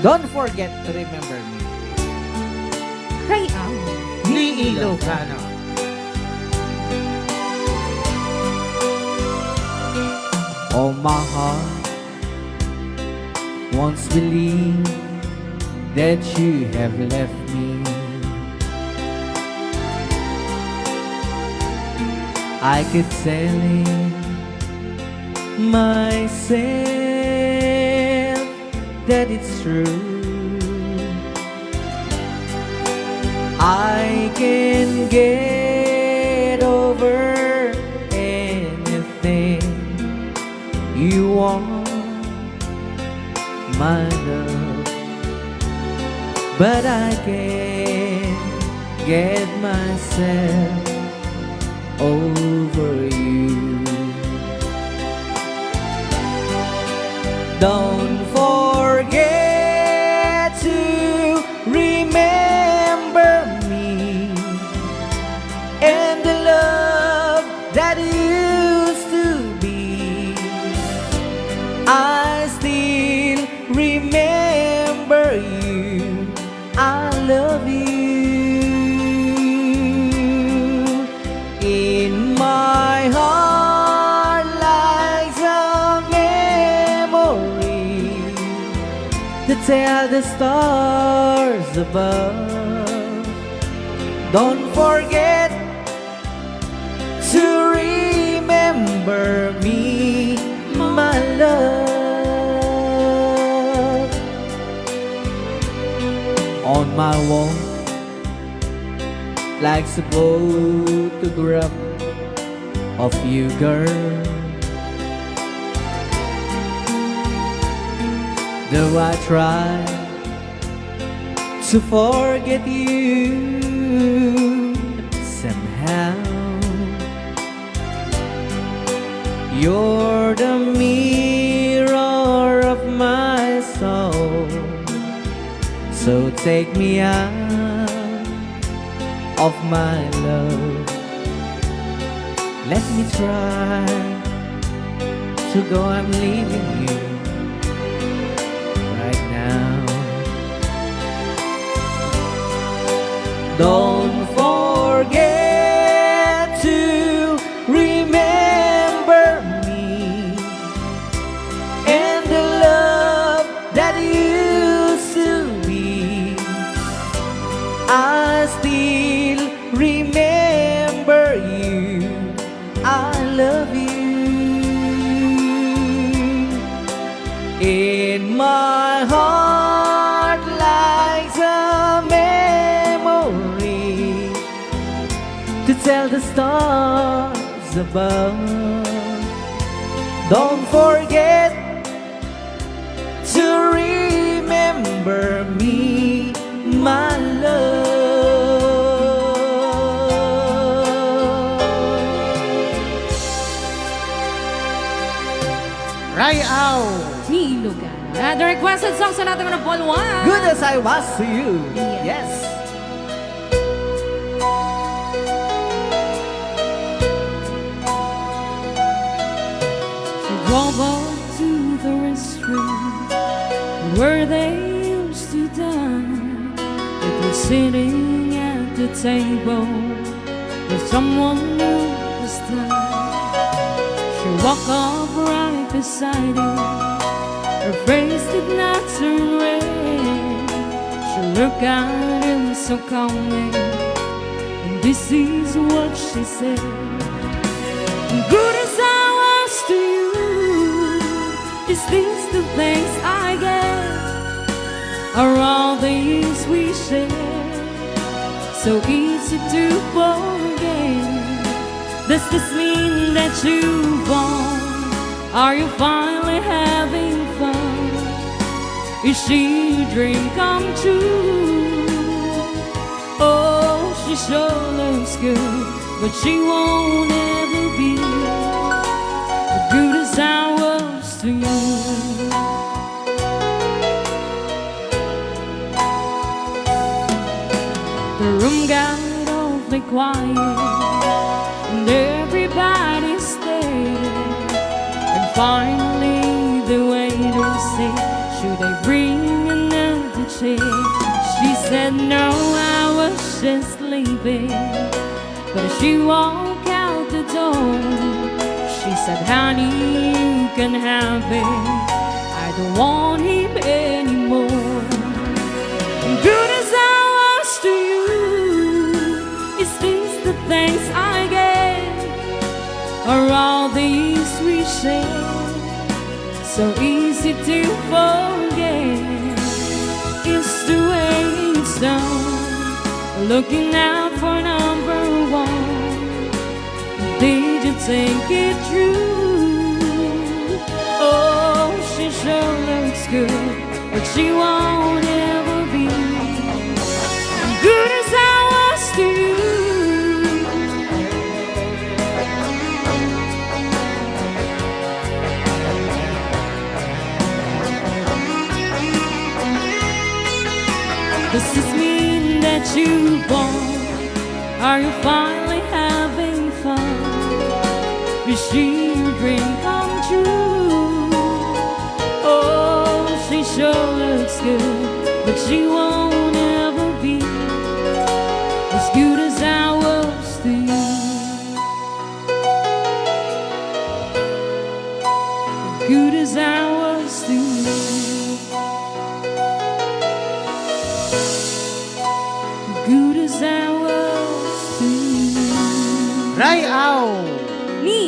Don't forget to remember me. Cry out. Ni Ilocano. Oh, my heart once believed that you have left me. I could tell it myself that it's true. I can get over anything you want, my love, but I can't get myself over you. Don't forget to remember me and the love that used to be. I still remember you. I love you. In my heart lies a memory to tell the stars above. Don't forget to remember me, my love. On my wall like a photograph of you, girl. Though I try to forget you, somehow you're the mirror of my soul. So take me out of my love. Let me try to go. I'm leaving you right now. Don't forget to remember me and the love that used to be. I still remember you. I love you. In my heart lies a memory to tell the stars above. Don't forget to remember me, my love. Right out. Ni Ilocano. The requested song sa natin ng Vol 1. Good as I was to you. Yes. She drove up to the restaurant where they used to dine. It was sitting at the table with someone new this time. She walked up right beside him. Her face did not turn red. She looked at him so calmly, and this is what she said. Good as I was to you, is this the thanks I get? Are all the years we shared so easy to forget? Does this mean that you've won? Are you finally having fun? Is she a dream come true? Oh, she sure looks good, but she won't ever be as good as I was to you. The room got awfully quiet, and everybody stared. And finally the waiter said, should I bring another chair. She said no, I was just leaving. But as she walked out the door, she said, honey, you can have it. I don't want him anymore. Good as I was to you, is this the thanks I get? Or all these we share, so easy to forget? It's the way it's done, looking out for number one. Did you think it through? Oh, she sure looks good, but she won't ever be good as I was to you. Does this mean that you won? Are you finally having fun? Is she your dream come true? Oh, she sure looks good, but she won't ever be as good as I was to you. Good as I was to you. Good as I was to you. Rayaw! Ni